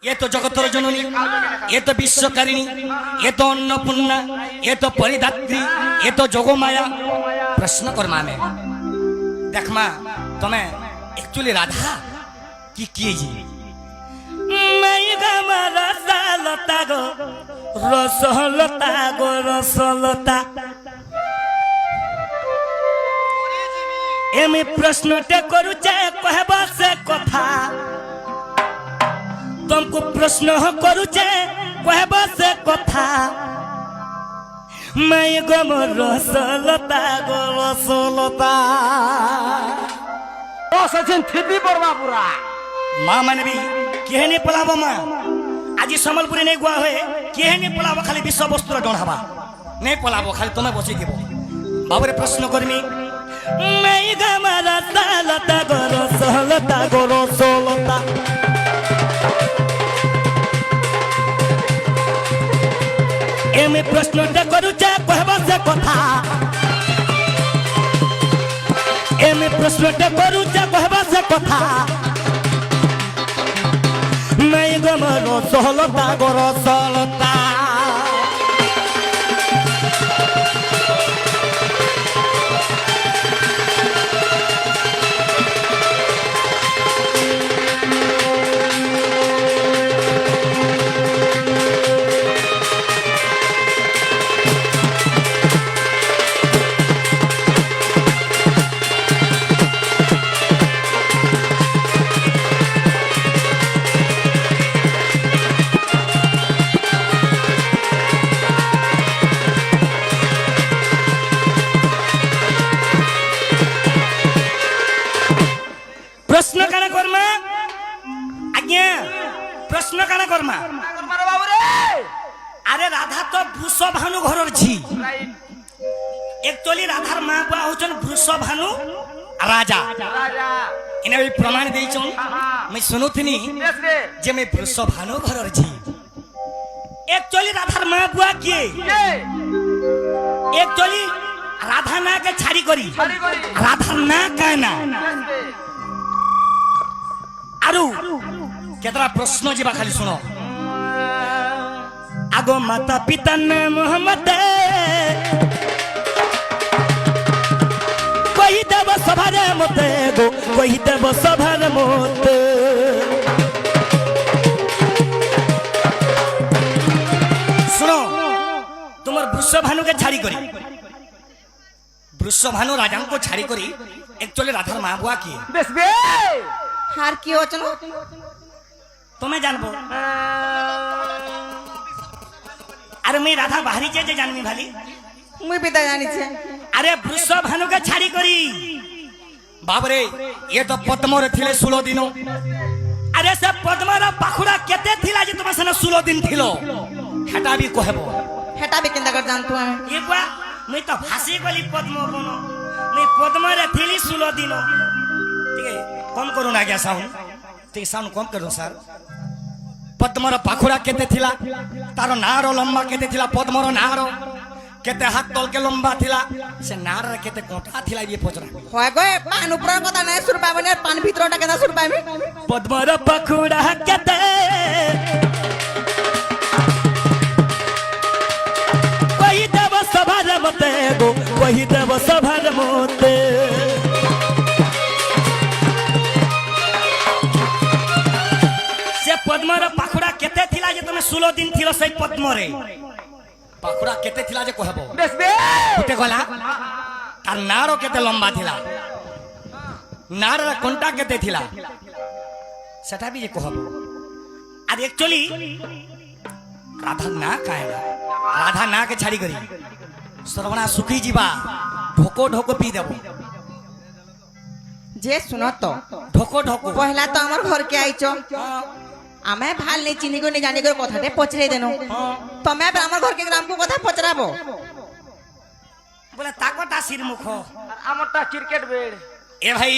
ये तो जगतर जननी, ये तो विश्वकारिणी, ये तो अन्नपूर्णा, ये तो परिदात्री, ये तो जोगमाया। प्रश्न करमा में देख माँ तुम्हें एक्चुअली राधा की किए जी रसलता गो रसलता गो रसलता एम प्रश्नटे करुचे कहबा से कथा तुमको प्रश्न करुचे कहबा से कथा मैं गम रसलता गो रसलता सचिन थिबी बरवा पूरा माँ मैंने भी किहे नहीं पलाबो माँ आज सम्बलपुरी नहीं गुआ हुए किहे नहीं पलाबो खाली विश्व वस्तु डोढ़ाबा नहीं पलाबो खाली तुम्हें बसी देव बाबरे प्रश्न करमी मैं गम रसलता गो रसलता गो रसलता एमे प्रश्नटे करुचे कहबा से कथा एमे प्रश्नटे करुचे कहबा से कथा मैं गम रसलता गो रसलता प्रश्न काना करमा आज्ञा प्रश्न काना करमा अरे राधा तो वृषभानु घर झी एक्चुअली राधार माँ बुआ होचन वृषभानु राजा इने भी प्रमाण देइछन मैं सुनुथिनी जे मैं वृषभानु घर झी एक्चुअली राधार माँ बुआ किए एक्चुअली राधा ना के छाड़ी करी राधा ना काना आरु केतरा प्रश्न जीवा खाली सुनो आगो माता पिता ने मोहम्मद कोई देव सभारे मते गो कोई देव सभारे मते सुनो तुमर वृषभानु के छाड़ी करी वृषभानु राजा को छाड़ी करी एक्चुअली राधार माँ बुआ की बेस बे हार की होचन तुम्हें जानबो अरे मैं राधा बाहरी जे जानमी भाली मुई पिता जानी छे अरे वृषभानु के छाड़ी करी बाबरे ये तो पद्मरे थिले 16 दिन अरे से पद्मरा पाखुड़ा केते थिला जे तुम सने 16 दिन थिलो हेटा भी कहबो हेटा भी केंदा कर जानतु हम ये बा मैं तो फांसी गली पद्म बनो मैं पद्मरे थिली 16 दिन ठीक है कम करू ना क्या साउंड ठीक साउंड कम कर दो सर पद्मर पाखुड़ा केते थिला तारो नारो लंबा केते थिला पद्मर नारो केते हाथ तल के लंबा थिला से नार केते कोठा थिला ये पचरा होय गए पान ऊपर कथा नै सुर पाबने पान भीतरटा केना सुर पाबे पद्मर पाखुड़ा केते कोई देव सभार मते गो कोई देव सभार मते पद्मर पाखुड़ा केते थिला जे तुमे 16 दिन थिलो सही पद्मरे पाखुड़ा केते थिला जे कहबो बेस बे केते गला तार नारो केते लंबा थिला नार रा कोंटा केते थिला सेटा भी जे कहबो आ एक्चुअली राधा ना काहेला राधा ना के छाड़ी करी सर्वना सुखी जीवा ढोको ढोको पी देबो जे सुनो तो ढोको ढोको पहला तो हमर घर के आइचो आमे भाल नहीं चिनी को नहीं जाने को कथा दे पचरे देनो तमे हमर घर के ग्राम को कथा पचराबो बोले ताकता सिर मुख आमटा क्रिकेट बेड ए भाई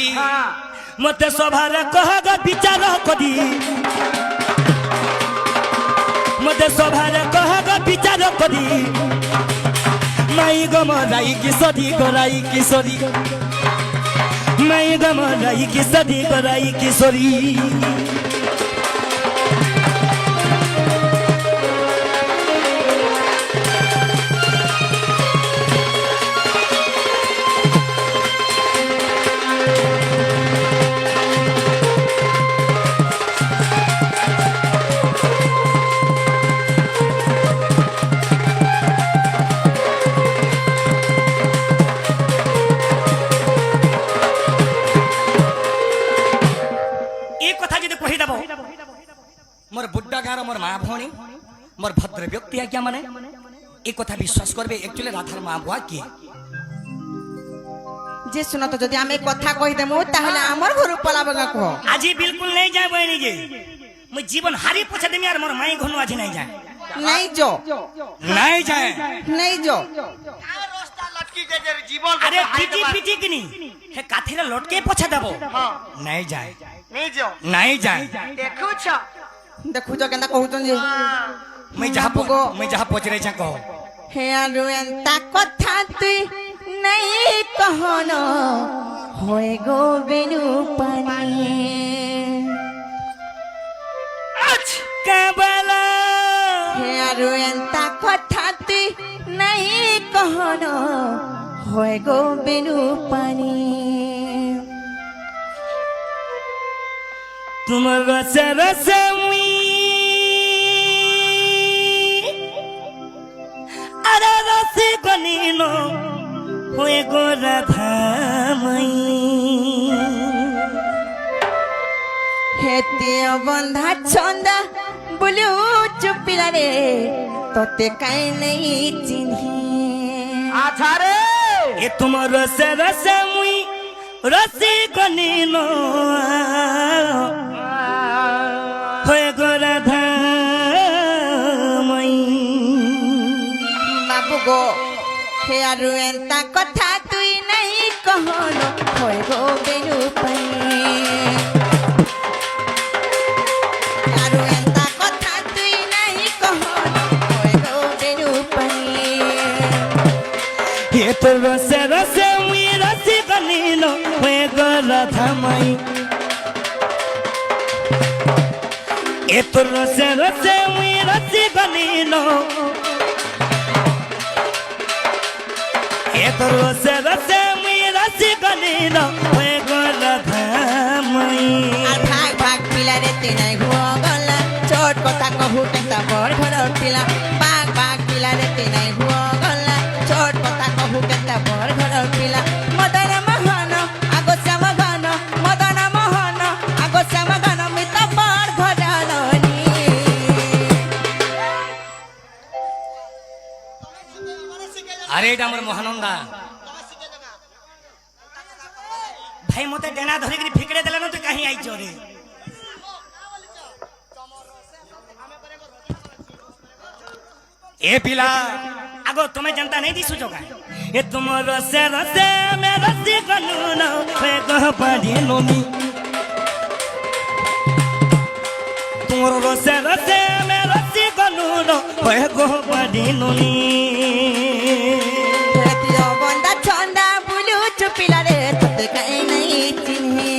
मते सभारे कहगा विचार कदी मते सभारे कहगा विचार कदी माई गम राई किशोरी गराई किशोरी मैं गम राई किशोरी गराई किशोरी मोर बुड्ढा गाँव मोर माँ भौणी मोर भद्र व्यक्ति आज्ञा माने এই কথা বিশ্বাস করবে একচুয়ালি রাধার মা বুয়া কি যে শুনো তো যদি আমি কথা কই দেমু তাহলে আমার ঘর পলাবে না কো আজি বিলকুল নাই যায় বইনি গে মই জীবন হারি পছা দেমি আর মোর মাই ঘনু আজি নাই যায় নাই যো নাই যায় নাই যো আরে পিটি পিটি কিনি হে কাঠিরে লটকে পছা দেব নাই যায় নাই যায় দেখু তো কেনটা কহুছন যে মই যাহা পচরে যা কহ হে আৰু এন্তা কথা তুই নাই কহন হয় গো বেনু পানি কাবালা হে আৰু এন্তা কথা তুই নাই কহন হয় গো বেনু পানি তোমার রসে রসে আরে রসে গনিল হয়ে গো রাধামাই হেতিয় বন্ধা ছন্দা বলু চুপিলা রে তোতে কাই নাই চিনহি আচ্ছা রে এ তোমার রসে রসে মুই রসে গনিল হয়ে গো রাধামাই বাবু গো হে আৰু এন্তা কথা তুই নাই কহন হয় গো বেনু পানি আৰু এন্তা কথা তুই নাই কহন হয় গো বেনু পানি এ তোর রসে রসে মুই রসে গনিল হয়ে গো রাধামাই এ তোর রসে রসে মুই রসে গনিল এ তোর রসে রসে মুই রসে গনিল হয়ে গো রাধামাই আর ভাগ ভাগ পিলা রে তে নাই হুয়া গলা ছোট কথা কহু কেনটা বড় ঘর পিলা ভাগ ভাগ পিলা রে তে নাই হুয়া গলা ছোট কথা কহু কেনটা বড় ঘর পিলা মদন মোহন আগো শ্যাম ঘন মদন মোহন আগো শ্যাম ঘন মিত বড় ঘর লনি আরে এটা আমার মহানন্দা ভাই মতে ডেনা ধরে করে ফিকড়ে দিলে না তুই কাহি আইছ রে এ পিলা আগো তুমি জানতা नहीं दिसु जोगा ए तुम रसे रसे मैं रसी कनु ना फे कह पाडी लोनी तुम रसे रसे मैं रसी कनु ना फे कह पाडी लोनी হেতিয় বন্ধা ছন্দা বলু চুপিলা রে তোতে কাই নাই চিনহি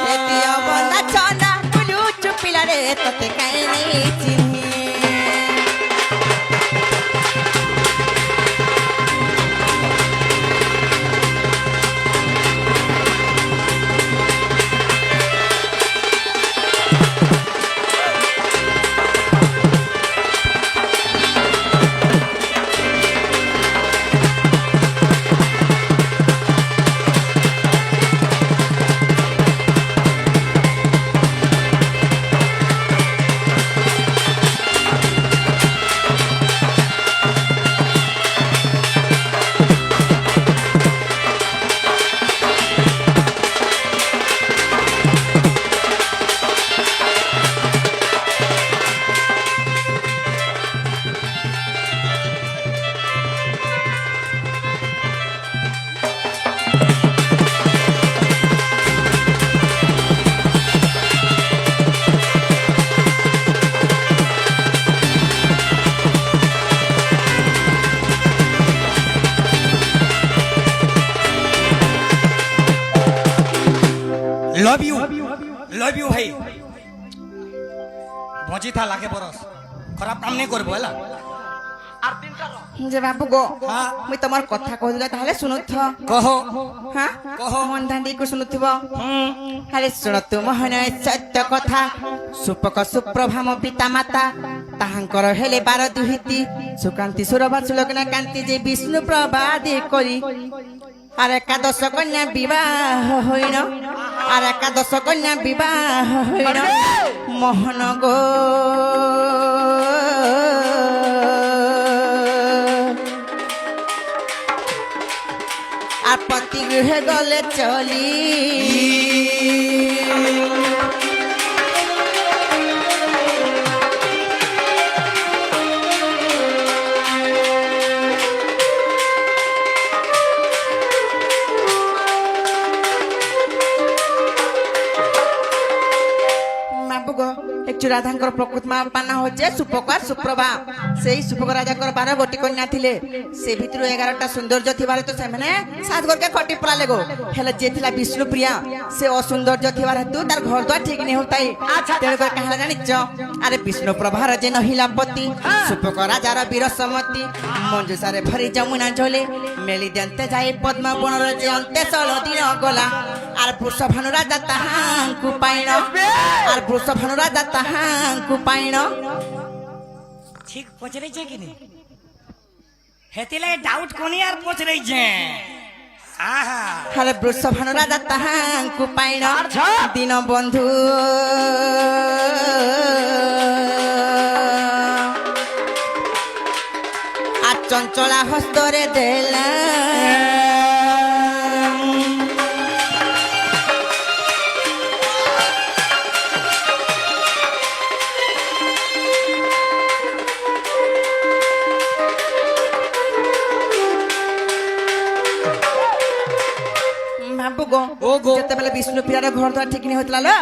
হেতিয় বন্ধা ছন্দা বলু চুপিলা রে তোতে কাই নাই চিনহি लव यू भाई बची था लागे बरस खराब काम नहीं करबो हला আর তিনটা র যে বাবু গো হ্যাঁ। মুই তোমার কথা কহিলা তাহলে শুনুথ कहो হ্যাঁ কহ। মন ধান্দি কো শুনুথিব আরে শুনতু মোহন সত্য কথা সুপক সুপ্রভাম পিতা মাতা তাহাঙ্কর হেলে 12 দুহিতি সুকান্তি সুরভা সুলগ্না কান্তি যে বিষ্ণু প্রবাদে করি আর একাদশ কন্যা বিবাহ হইন আর একাদশ কন্যা বিবাহ হইল মোহন গো আর পতি গৃহে গলে চলি একটু রাধাঙ্কর প্রকৃত মা পানা হচ্ছে সুপকার সুপ্রভা সেই সুপক রাজাঙ্কর 12 গোটি কন্যা থিলে সে ভিতর 11টা সৌন্দর্য থিবার তো সেমানে 7 ঘরকে খটি পড়ালে গো হেলে যে থিলা বিষ্ণুপ্রিয়া সে অসৌন্দর্য থিবার হেতু তার ঘর দ্বার ঠিক নেই হতাই তেল করে কাহলা জানিছ আরে বিষ্ণুপ্রভার যে নহিলাপতি সুপক রাজার বীর সমতি মঞ্জুসারে ভরি যমুনা ঝোলে মেলি দেনতে যাই পদ্ম বনর যে অন্তে 16 দিন গলা আর বৃষভানু রাজা তাহাঙ্কু পাইণ আর বৃষভানু রাজা তাহাঙ্কু পাইণ ঠিক পচরেছে কি নি হেতিলে ডাউট কোনি আর পচরেছে আহা আরে বৃষভানু রাজা তাহাঙ্কু পাইণ দিন বন্ধু আর চঞ্চলা হস্তরে দেলা যেତେବେଳେ ବିଷ୍ଣୁପ୍ରିୟାର ଘର ଦ୍ୱାର ଠିକ ନେଇ ହଉଥିଲା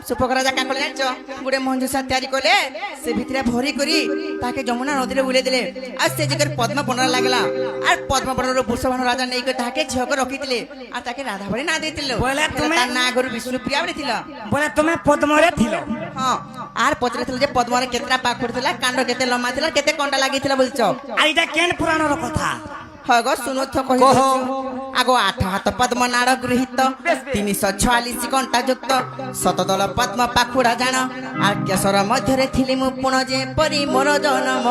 ସୁପକ ରାଜା କାଁ କଲେ ଜାଣିଛ ଗୋଟେ ମଞ୍ଜୁସା ତିଆରି କଲେ ସେ ଭିତରେ ଭରି କରି ତାକେ ଯମୁନା ନଦୀରେ ବୁଲେଇ ଦେଲେ ଆଉ ସେ ଜାଗାରେ ପଦ୍ମ ବନରେ ଲାଗିଲା আর পদ্ম বনর বৃষভানু রাজা নেই তাকে ঝিওকে রখিলে আর তাকে রাধা বলে না দিয়েছিল বলে তুমি তার না গরু বিষ্ণুপ্রিয়া বলে ছিল বলে তুমি পদ্মরে থিল হ্যাঁ আর পচরে ছিল যে পদ্মরে কেতটা পাখড় ছিল কাণ্ড কেতে লম্বা ছিল কেতে কন্টা লাগিছিল বলছ আর এটা কেন পুরাণর কথা হগ শুনুথ কহি আগ 8 হাত পদ্ম নাড় গৃহীত 346 কণ্টা যুক্ত শতদল পদ্ম পাখুড়া জাণ আর কেশর মধ্যে থিলি মু পুণ যে পরি মোর জনম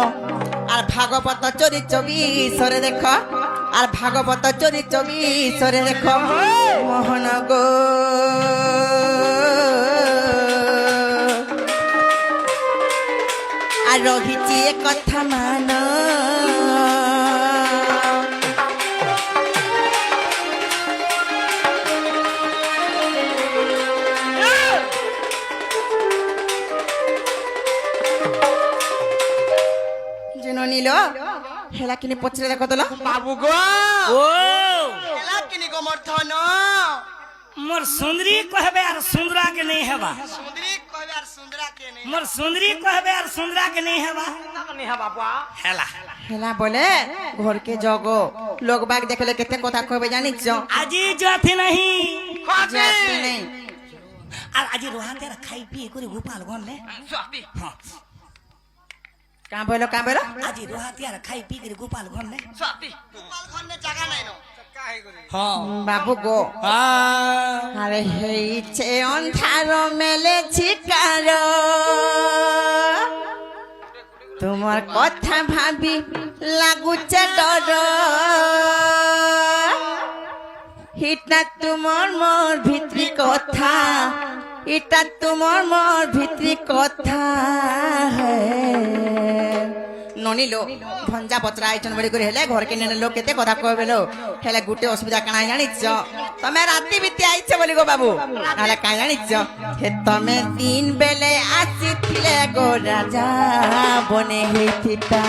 আর ভাগবত চরি 24 দেখ আর ভাগবত চরি 24 দেখ মোহন গো আর রহিছি এ কথা মান নিল হেলা কিনি পচরে দেখো তোলা বাবু গো ও হেলা কিনি গো মর্ধন মোর সুন্দরী কহবে আর সুন্দরা के नहीं हेबा সুন্দরী কইবে আর সুন্দরা কে নেই मोर सुंदरी कहबे और सुंदरा के नहीं हेबा নি হ্যাঁ বাবা हेला হেলা বলে ঘর কে জগো লোক বাগ দেখলে কেতে কথা কইবে জানিছ आजी जाती नहीं জাতি নেই আর আজি রোহাতে খাই পি করে গোপাল গনলে সবি हां কাঁ বলো আজি রোহাতে আর খাই পি করে গোপাল গনলে সবি গোপাল খন্নে জায়গা নাই না हां বাবু গো আরে হেইছে অন্ধার মেলে ছিকার তোমার কথা ভাবি লাগুছে ডর হিটা তোমার মোর ভিতরি কথা এটা তোমার মোর ভিতরি কথা ননিলো ভঞ্জা পত্রা আইছন বড়ি করে হেলে ঘরকে নেনে লোক কেতে কথা কইবেলো হেলে গুটে অসুবিধা কানা জানিছ তুমি রাতি বিতি আইছ বলি গো বাবু নালে কাই জানিছ হে তুমি দিন বেলে আসিছিলে গো রাজা বনে হইতিতা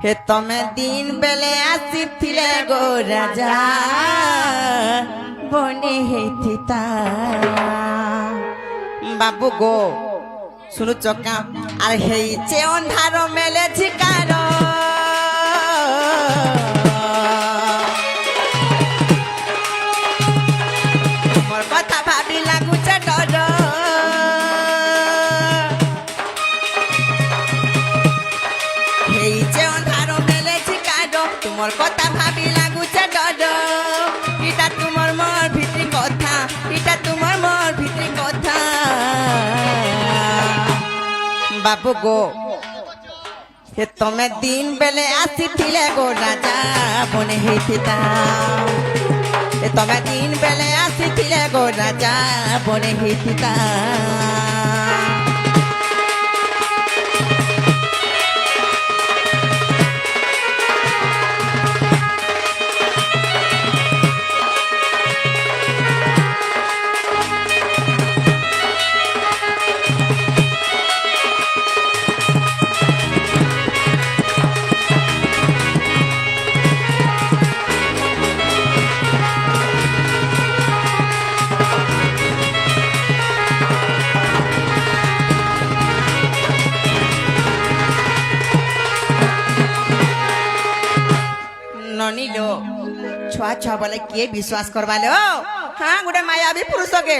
হে তুমি দিন বেলে আসিছিলে গো রাজা বনে হইতিতা বাবু গো শুনু চকা আর হেইছে অন্ধার মেলে ঝিকার মোর কথা ভাবি লাগুছে ডর হেইছে অন্ধার মেলে ঝিকার তোমার কথা ভাবি লাগুছে ডর এটা তোমার মোর ভিতরি কথা এটা তোমার মোর ভিতরি কথা বাবু গো হে তুমি দিন বেলে আসিছিলে গো রাজা বনে হইতিতা ତମେ ଦିନ ବେଲେ ଆସିଥିଲେ ଗୋ ରାଜା ବନେ ହେଇଥିତା ननीलो छुआ छुआ बोले किए विश्वास करवा लो हाँ गोटे मायावी पुरुष के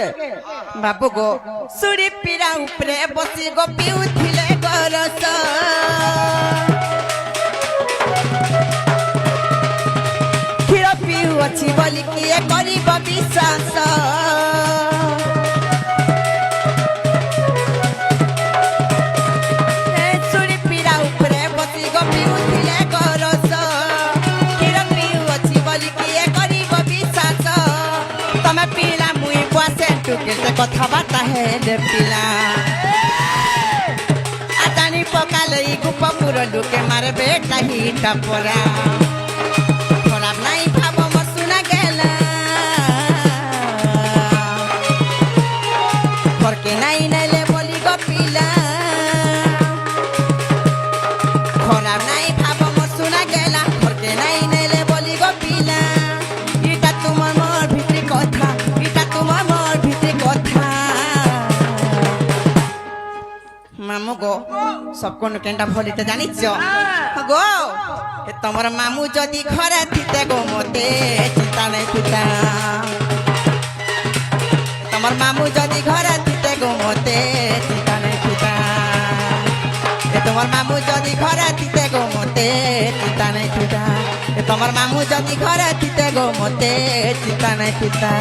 बाबू गो सुरी पीरा उपरे बसी गो पिउथिले गरस क्षीर पिउ अछि बोली किए करिब विश्वास सुरी पीरा उपरे बसी गो पिउथिले गरस तमे पीला मुई बसे टुके से कथबार्ता है रे पीला आतानी पकाले गुप पुरो लुके मारे बेटा ही टपरा खराब नहीं भाबो मोर सुना गेला फरके नहीं नले बोली गो पीला खराब नहीं भाबो मोर सुना गेला फरके नहीं नले बोली गो पीला इटा तुमर मोर भितरी কথা এটা তোমার মোর ভিতরে কথা মামু গো সবকন কেনটা ভলিতে জানিছ গো এ তোমার মামু যদি ঘরে থিতে গো মতে চিন্তা নাই থিতা তোমার মামু যদি ঘরে থিতে গো মতে চিন্তা নাই থিতা এ তোমার মামু যদি ঘরে থিতে গো মতে চিন্তা নাই থিতা তোমার মামু যদি ঘরে থিতে গো মতে চিন্তা নাই থিতা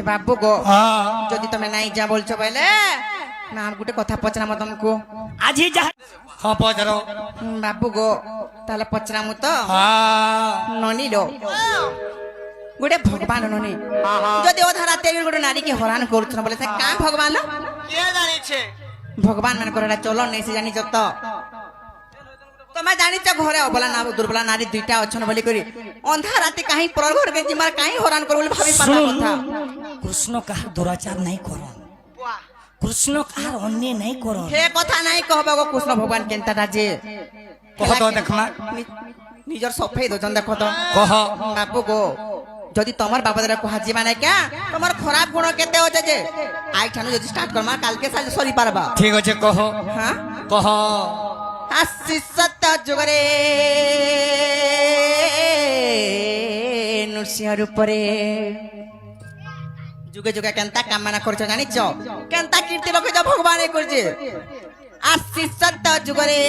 বাবু গো যদি তুমি নাই যা বলছো বলে না আর গোটে কথা পচরাম তোমাকে আজি যা হ্যাঁ পচারো বাবু গো তাহলে পচরামু তো ননিলো গোটে ভগবান ননি যদি অধা রাতে গোটে নারী কে হরান করছন বলে সে কাম ভগবান কে জানিছে ভগবান মান করে চলন নেই সে জানিছ তো তুমি জানিছ ঘরে অবলা না দুর্বলা নারী দুইটা অছন বলি করি অন্ধা রাতে কাহি পর ঘর কে জিমার কাহি হরান কর বলি ভাবি পাতা কথা কৃষ্ণ কাহার দুরাচার নাই করন বাহ কৃষ্ণ কাহার অন্যায় নাই করন হে কথা নাই কহব গো কৃষ্ণ ভগবান কেনটা রাজে কহ তো দেখমা নিজর সফেই দোজন দেখো তো কহ বাবু গো যদি তোমার বাবাদের কহা যাবা নাই কা তোমার খারাপ গুণ কেতে আছে যে আই ঠানু যদি স্টার্ট করমা কালকে সাল সরি পারবা ঠিক আছে কহ হ্যাঁ কহ আসি সত্য যুগরে নৃসিংহর উপরে যুগে যুগে কেনতা কামনা করছো জানিছ কেনতা কীর্তি রখিছ ভগবান করছে আসি সত্য যুগরে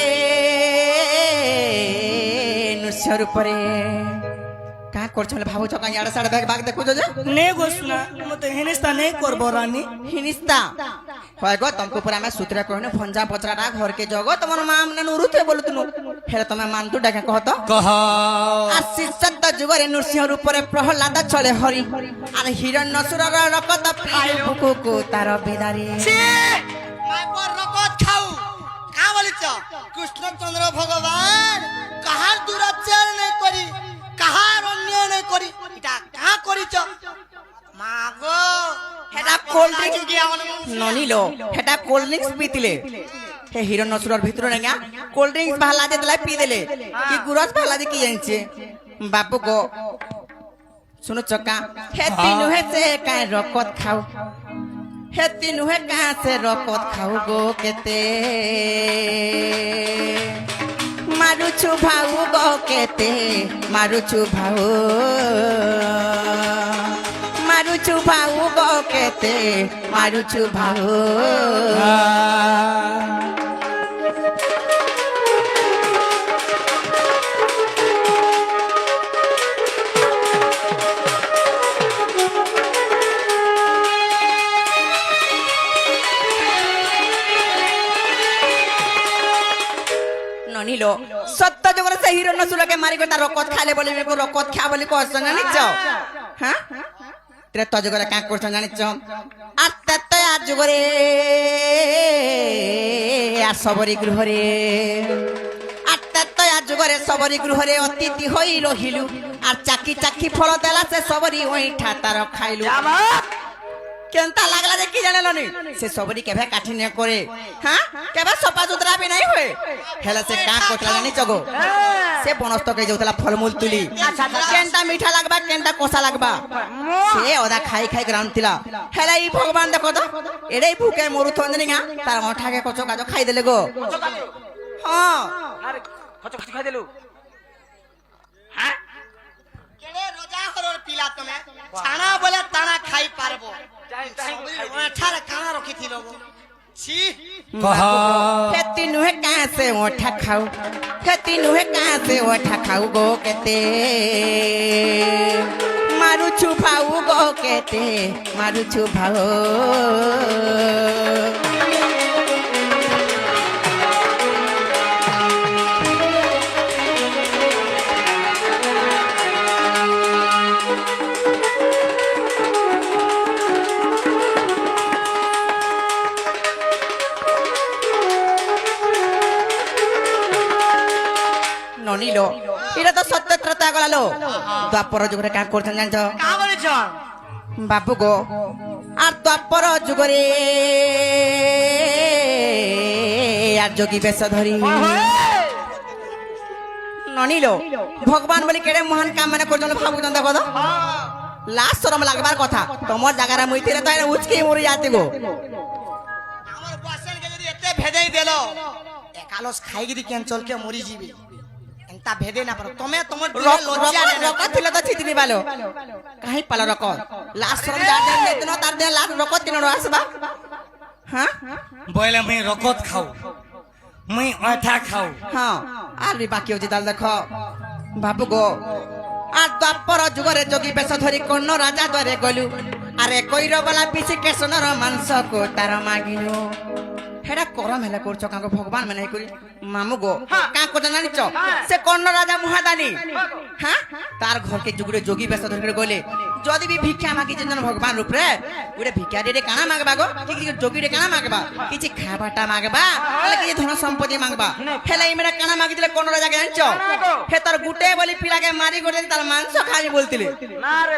নৃসিংহর উপরে কা করছো বলে ভাবুছ কাঁ ইয়াড়ে সাড়ে ব্যাগ বাগ দেখুছ যে নে গোসনা মতে হিনিস্তা নেই করব রানী হিনিস্তা হয় গো তুমको পুরা मैं सूत्र कहने भंजा पचराटा घर के जगो तुमर मां ने नुरुते बोलतनु फेर तमे मानतु डाके कहत कह आसी सत्त जुगरे नृसिंह रूपरे प्रहलाद चले हरि आर हिरण्यसुरर रकत पिए बुकुकु तार बिदारी ছি মাই পর রকত খাও কা বলিছ কৃষ্ণচন্দ্র ভগবান কাহার দুরাচার নাই করি কাহার অন্যায় নাই করি এটা কা করিছ মাগো হেটা কোল্ড ড্রিঙ্কস ননিলো হেটা কোল্ড ড্রিঙ্কস পিতিলে হে হিরণ্যসুরর ভিতরে না কোল্ড ড্রিঙ্কস ভালা দে দিলা পি দেলে কি গুরস ভালা দে কি জানছে বাপু গো শুনো চকা হেতি নুহে সে কাই রকত খাও হেতি নুহে কা সে রকত খাও গো কেতে মারুছু ভাউ গো কেতে মারুছু ভাউ মারুছু ভাউ গো কেতে মারুছু ভাউ ননিল সত্য জগরে সে হিরণ্যসুরকে মারি করে তার রকত খাইলে বলি মেকো রকত খা বলি কষ্ট জানিছ হ্যাঁ ত্রেত যুগরে কাঁ করছ জানিছ আর তেত আর যুগরে আর সবরি গৃহরে আর তেত আর যুগরে সবরি গৃহরে অতিথি হই রহিলু আর চাকি চাকি ফল দেলা সে সবরি ওইঠা তার খাইলু কেনতা লাগলা যে কি জানেলনি সে সবরি কেবে কাঠিন্য করে হ্যাঁ কেবে সপা সুতরা বি নাই হয়ে হেলা সে কাঁ করতলা জানি চগো সে বনস্তকে যাউতলা ফলমূল তুলি কেনটা মিঠা লাগবা কেনটা কষা লাগবা সে ওদা খাই খাই গ্রাউন্ড তিলা হেলা ই ভগবান দেখো তো এড়াই ভুকে মরু থন্দনি না তার মঠাকে কচো কাজো খাই দেলে গো হ্যাঁ আরে কত কিছু খাই দিলু হ্যাঁ কেড়ে রোজা হরর পিলা তুমি ছানা বলে তানা খাই পারবো ঠারে কানা রখিছিল গো ছি কহ खेती नुहे कहाँ से ओठा खाऊ खेती नुहे कहाँ से ओठा खाऊ गो केते मारू छु भाऊ गो केते मारू छु भाऊ ননিল এটা তো সত্য ত্রতা গলালো দ্বাপর যুগরে কাজ করছেন জানছ কা বলিছ বাপু গো আর দ্বাপর যুগরে আর যোগী বেশ ধরি ননিল ভগবান বলি কেড়ে মহান কাম মানে করছেন ভাবুছেন দেখো তো লাস্ট শরম লাগবার কথা তোমার জায়গার মুইতিরে তো উচকে মরে যাতে গো আমার বসেনকে যদি এতে ভেদেই দেল একালস খাইগিরি ক্যান্সলকে মরি যাবে এন্তা ভেদে না পারো তুমি তোমার লজ্জা নেই রকত ছিল তো ছিতনি পালো কাহি পালো রকত লাস্ট শরম যার দেন দিন তার দেন লাস্ট রকত দিন আসবা হ্যাঁ বইলে মুই রকত খাও মুই অঠা খাও হ্যাঁ আর বি বাকি হচ্ছে তাহলে দেখো বাবু গো আর দ্বাপর যুগরে যোগী বেশ ধরি কোন রাজা দ্বারে গলু আরে কইর বলা পিছি কেশনর মাংস কো তার মাগিলু হেডা করম হেলা করছ কাঙ্গ ভগবান মানে করি মামু গো কা করছ জানিছ সে কর্ণ রাজা মহাদানী হ্যাঁ তার ঘরকে যুগরে যোগী বেশ ধরি গলে যদি বি ভিক্ষা মাগি যেন ভগবান রূপরে ওরে ভিক্ষা দিয়ে কানা মাগবা গো ঠিক যোগী রে কানা মাগবা কিছু খাবাটা মাগবা তাহলে কিছু ধন সম্পত্তি মাগবা হেলা ইমেরা কানা মাগি দিলে কর্ণ রাজা জানিছ হে তার গুটে বলি পিলাকে মারি করে তার মাংস খাই বলতিলে না রে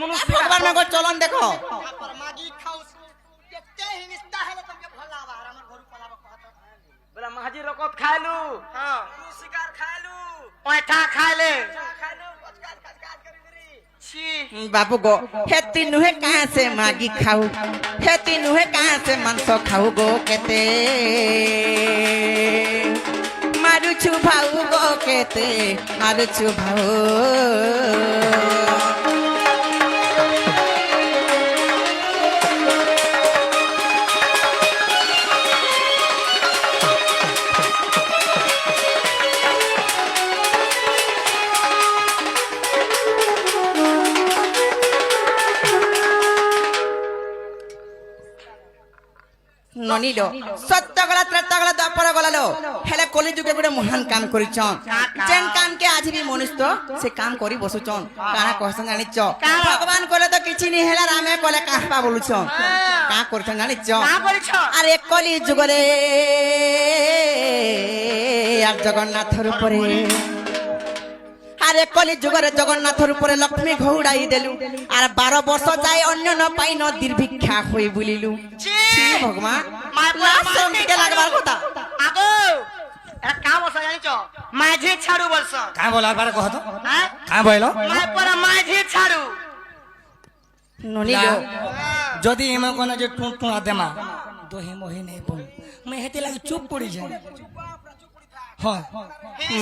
মনুষ্য ভগবান মাগো চলন দেখো মাগি খাও দেখতে হিনিস্তা হেলে তোকে ভাল লাগবা আর আমার ঘর পালাব কত বলা মাঝি রকত খাইলু হ্যাঁ শিকার খাইলু ওইটা খাইলে খাইলু কচকার কচকার করি করি ছি बाबू गो हेती नुहे कहाँ से मागी खाऊ हेती नुहे कहाँ से मांस खाऊ गो केते मारू छु भाऊ गो केते मारू छु भाऊ ননিল সত্য গলা ত্রেত গলা দ্বাপর গলালো হেলে কলি যুগে গুড়ে মহান কাম করিছন যেন কাম কে আজ বি মনুষ্য সে কাম করি বসুছন কানা কহছন জানিছ ভগবান কলে তো কিছু নি হেলা রামে কলে কাহপা বলুছন কা করছন জানিছ আরে কলি যুগরে আর জগন্নাথর উপরে আর আরে কলি যুগরে জগন্নাথ রূপরে লক্ষ্মী ঘৌড়াই দেলু আর 12 বর্ষ যাই অন্য ন পাই ন দুর্ভিক্ষা হই বুলিলু ছি ভগবান লাশ সঙ্গে লাগবার কথা আগো এটা কাম আছে জানিছ মাঝে ছাড়ু বলছ কাঁ বলার বারে কহ তো হ্যাঁ কাঁ বইলো মাই পরা মাঝে ছাড়ু ননিলো যদি এমন কোন যে টুঁটুঁড়া দেমা দহি মহি নেই বল মই হেতে লাগে চুপ পড়ি যায় হয়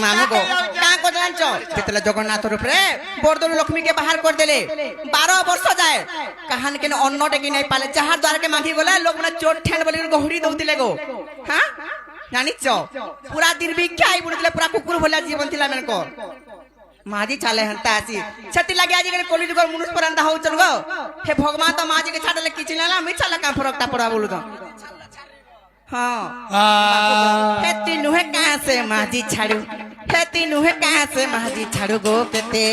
মামু গো কা কথা জানছ তেতলা জগন্নাথ রূপরে বরদলু লক্ষ্মীকে বাহার করে দেলে 12 বর্ষ যায় কাহান কেন অন্নটে কি নাই পালে যাহার দ্বারকে মাগি গলে লোক মানে চোট ঠেন বলি গহরি দউতিলে গো হ্যাঁ জানিছ পুরা দুর্ভিক্ষা আই বুড়িলে পুরা কুকুর ভলিয়া জীবন থিলা মেন কো মাঝি চালে হন্তা আসি সেতি লাগে আজ কলি যুগর মনুষ পরান্দা হউছন গো হে ভগবান তো মাঝি কে ছাড়লে কিছু না আমি চালা কা ফরকটা পড়া বলু তো हाँ हेती नुहे कहाँ से माझी छाड़ू हेती नुहे कहाँ से माझी छाड़ू गो केते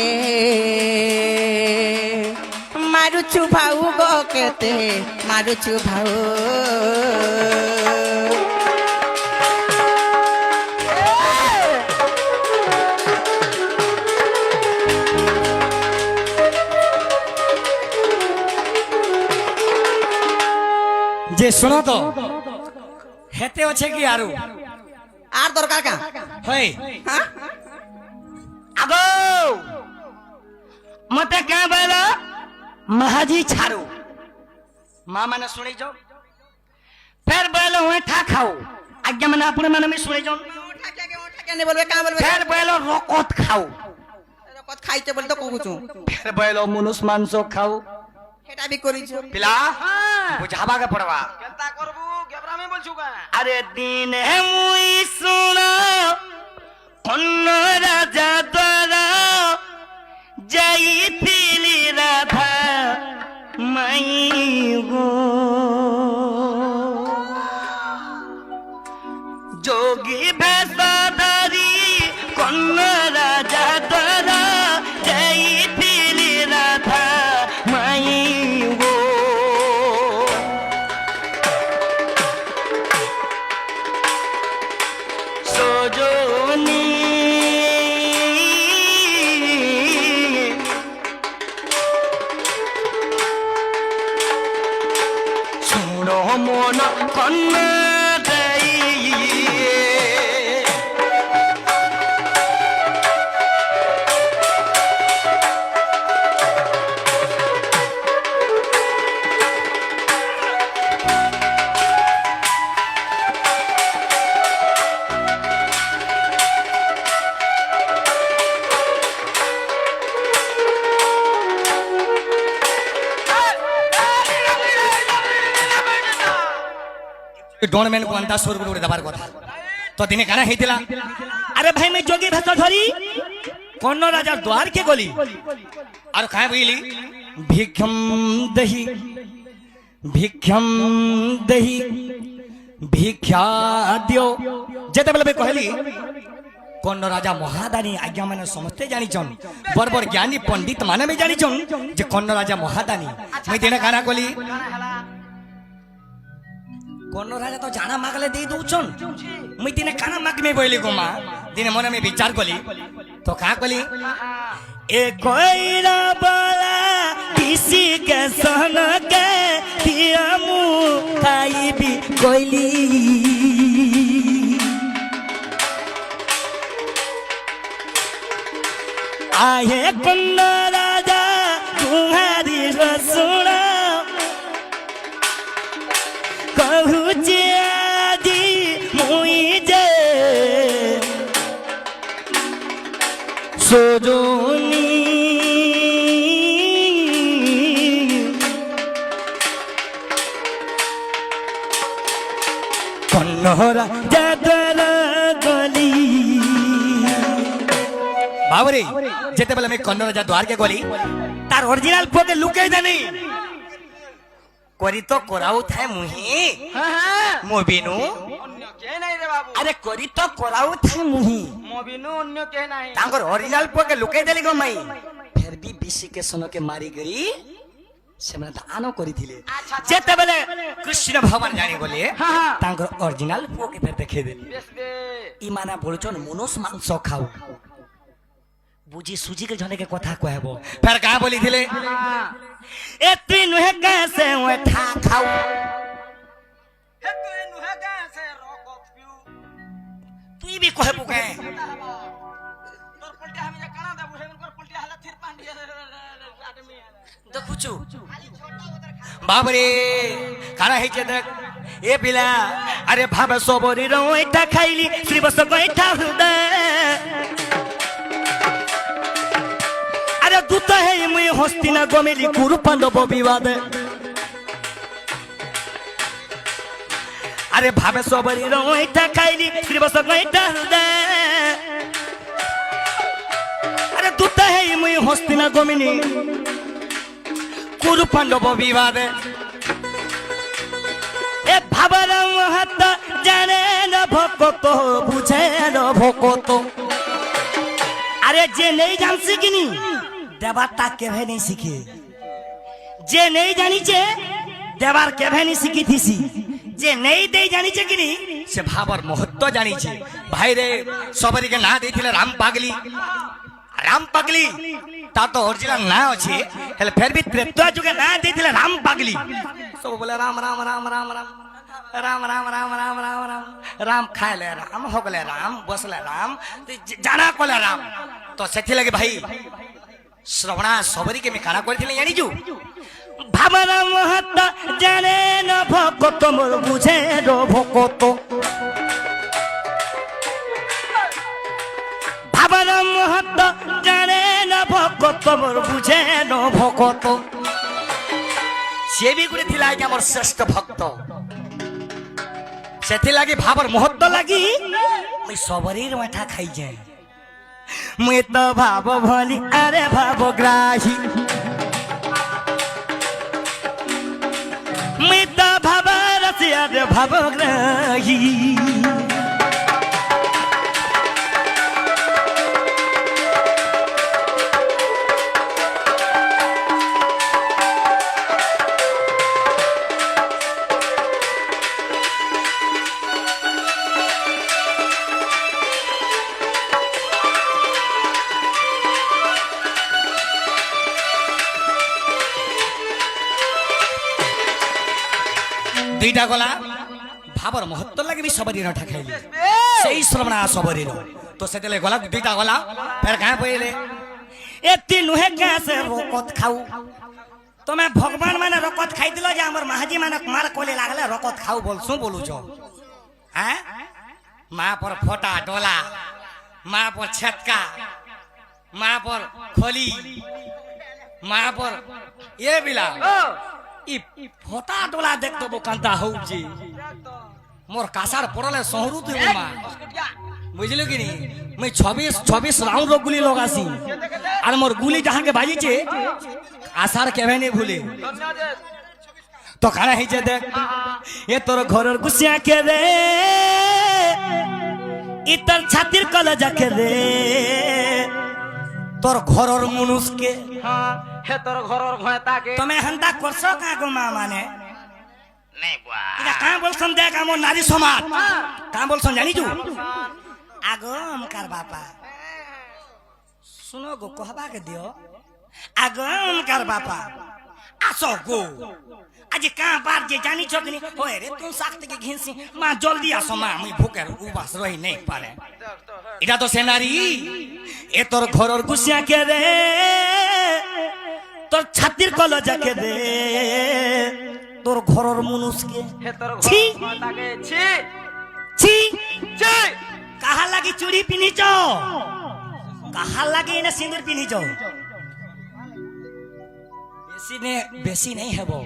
मारू छुभाऊ गो केते मारू छुभाऊ যে শোনো তো হেতে আছে কি আরো আর দরকার কা হয় हाँ আগো মতে কে বলো महाजी ছাড়ো মা মানে শুনি যাও ফের বলো ওঠা খাও আজ্ঞা মানে আপনি মানে আমি শুনি যাও उठा के नहीं बोलबे का बोलबे ফের বলো রকত খাও কত খাইতে বল তো কহুছু ফের বলো মনুষ মাংস খাও এটা বি করিছু পিলা বুঝাবা কে পড়বা কেনতা করবু গেবরামে বলছু কা আরে দিন মুই শুনা কন্ন রাজা দ্বারা যাইছিলি রাধা মাই গো যোগী ভেষধারী কন্ন রাজা দ্বারা যাইছিলি রাধা মাই গো সজনী শুনো মন কন্যা দেই ডোনমেন को अंता स्वर्ग उड़े दबार কথা তো দিনে কানা হইতিলা আরে ভাই মে যোগী ভেষ ধরি কন্ন রাজার দ্বার কে গলি আর কায় বইলি ভিক্ষম দেহি ভিক্ষা দিও যেতে বলবে কহলি কন্ন রাজা মহাদানী আজ্ঞা মানে সমস্তে জানিছন বরবর জ্ঞানী পণ্ডিত মানে भी জানিছন যে কন্ন রাজা মহাদানী মই দিনে কানা কলি কন্ন রাজা তো জানা মাগলে দিয়ে দৌছন মুই দিনে কানা মাগমে বইলি গো মা দিনে মনে আমি বিচার কলি তো কা কলি এ কইরা বলা কিসি কে সন কে দিয়ামু খাইবি কইলি আয়ে কন্ন রাজা तुम्हारी रसुना कहूचे आदि मुई जे सजनी कन्नरा जादरा गली बाबरे जेते बेला मैं कन्नरा जा द्वार के गली तार ओरिजिनल पोके लुके जानी करी तो कराऊ थाए मुही मोबिनु অন্য কে নাই রে বাবু अरे करी तो कराऊ थाए मुही মবিনু অন্য কে নাই तांगर ओरिजिनल पोके लुके देली गो माई फिर भी बिसी के सोनो के मारी गई सेमना त आनो करी थिले जेते बेले कृष्ण भगवान जानी बोले तांगर ओरिजिनल पोके फिर देखे देली বেশ দে ই মানা বলছন মনুষ মাংস খাও বুঝি সুজি के जने के कथा कहबो फिर का बोली थिले ए तुई नुहे कैसे ओठा खाऊ हे तू नुहे कैसे रगत पिउ तुई भी कहबो के तोर पलटिया हम काना देबो हे उनकर पलटिया हला थिर पांडी आदमी देखुचु बाप रे काना हे जे देख ए बिला अरे भाब सबरी रोइटा खाइली श्री बस गइठा हुदे अरे दूत है मुई हस्तिना गमेली कुरु पांडव विवाद अरे भावे सबरी रोइटा खाइली श्री बस गइठा हुदे अरे दूत है मुई हस्तिना गमेली कुरु पांडव विवाद ए भाबर महत जाने न भक्त बुझे न भक्त अरे जे नहीं जान सिकिनी देवता केभे नहीं सीखे जे नहीं जानी चे देवार केभे नहीं सीखी थी जे नहीं दे जानी चे किनी से भाबर महत्व जानी चे भाई रे सबरी के ना देथिले राम पागली ता तो ओरिजिनल ना अछि हेले फिर भी त्रेता जुगे ना देथिले राम पागली सब बोले राम राम राम राम राम राम राम राम राम राम राम राम खाइले राम हो गले राम बसले राम जाना कोले राम तो सेथि लगे भाई श्रवणा सबरी के में काना करथिले जानी जु भावना महत जाने न भक्त मोर बुझे रो भक्त भावना महत जाने न भक्त मोर बुझे नो भक्त से भी गुटे थिला कि हमर श्रेष्ठ भक्त सेथि लागी भाबर महत्व लागी मैं सबरी माठा खाई जाए मैं तो भाव भली अरे भाव ग्राही मैं तो भाव रसी अरे भाव ग्राही दुईटा गला भाबर महत्व लगे भी सबरी नठा खाइली सही श्रवणा सबरी तो सेतेले गला दुईटा गला फिर कहां पइले एति नुहे कैसे रकत खाऊ तमे भगवान माने रकत खाइ दिलो जे हमर महाजी माने मार कोले लागले रकत खाऊ बोलसु बोलु छ हैं मां पर फोटा डोला मां पर छटका मां पर खोली मां पर ये बिला ई फोटा डोला देख तो कांता हो जी मोर कासार पड़ले सहरु तु मां बुझलो कि नहीं मैं 26 राउंड रो गुली लगासी और मोर गुली जहां के बाजी छे आसार केवे नहीं भूले तो खाना ही जे देख ये तोर घरर गुसिया के रे इतर छातिर कलजा के रे तोर घरर मनुष के हां हे तोर घरर भयता के तमे हंता करसो का गो मा माने नहीं बुआ इदा का बोलसन देख हमर नारी समाज का बोलसन जानी जू आगम कर बापा सुनो गो कहबा के दियो आगम कर बापा आसो गो आज का बात जे जानी छ कि होय रे तू साख्त के घिनसी मां जल्दी आसो मां मुई भूखे उबास रही नहीं पारे इदा तो सेनारी ए तोर घरर गुसिया के रे तोर छातिर कलजा के रे तोर घरर मनुष के हे तोर छी भयता के छी छी छी कहा लगी चूड़ी पिनी चो कहा लगी ने सिंदूर पिनी चो बेसी नहीं है वो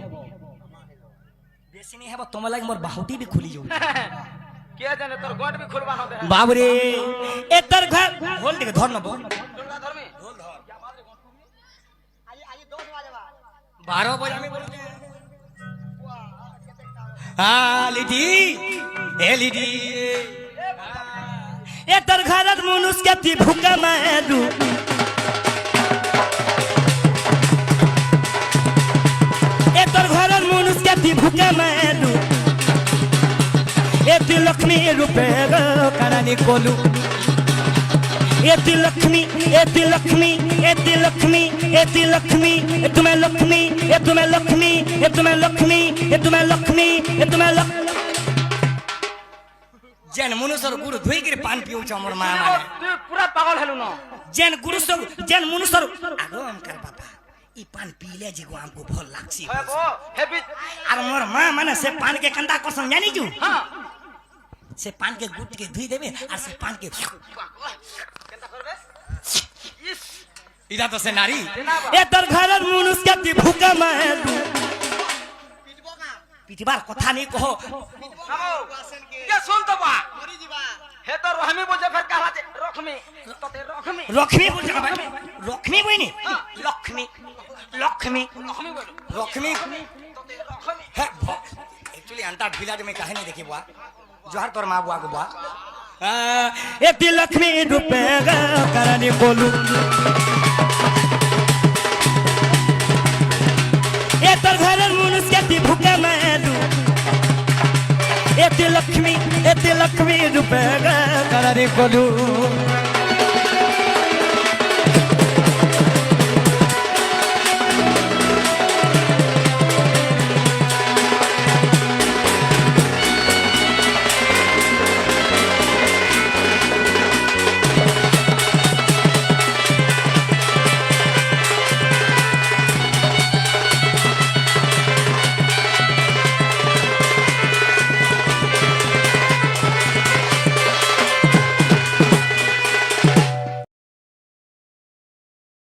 बेसी नहीं है वो तुम लगे मोर बाहुटी भी खुली जो के जाने तोर गोट भी खुलवा न दे बाबू रे एतर घर बोल दे धर न बोल दुर्गा धर्मी आई 10 बजे बा 12 बजे में बोल हां लीडी ए लीडी एतर घरत मनुष्य के ती भूखा मारू एतर घरत मनुष्य के ती भूखा मारू एती लक्ष्मी रूपे गो करानी कोलू एति लक्ष्मी एति लक्ष्मी एति लक्ष्मी एति लक्ष्मी ए तुम्हें लक्ष्मी ए तुम्हें लक्ष्मी ए तुम्हें लक्ष्मी ए तुम्हें लक्ष्मी ए तुम्हें जेन मनुष्य गुरु धुई कर पान पियो हमर मां माने তুই পুরা পাগল হেলু না जेन गुरु सब जेन मनुष्य आगो हमकर बाबा ई पान पीले जी को हमको भल लागसी হয় গো হেবি और मोर मां माने से पान के कंदा कोसन जानी जू হ্যাঁ से पान के गुट के धुई देबे और से पान के কেনটা করবে ইস इदा तो से नारी ए तर घरर मनुष्य के ती भूका मारू पिटबार कथा नहीं कहो নামো কে শুন তো বা হে তো রহমি বুঝে ফের কাহলা যে রখমি তোতে রখমি लक्ष्मी बोल लक्ष्मी बहिनी लक्ष्मी लक्ष्मी রখমি বলো लक्ष्मी তোতে রখমি एक्चुअली अंटा ढीला में काहे नहीं देखी बुआ जोहर तोर मां बुआ को बुआ एति लक्ष्मी रुपेगा करनी बोलू ए तर घरर मनुष्य ती भूखे मारू एति लक्ष्मी रुपेगा करनी बोलू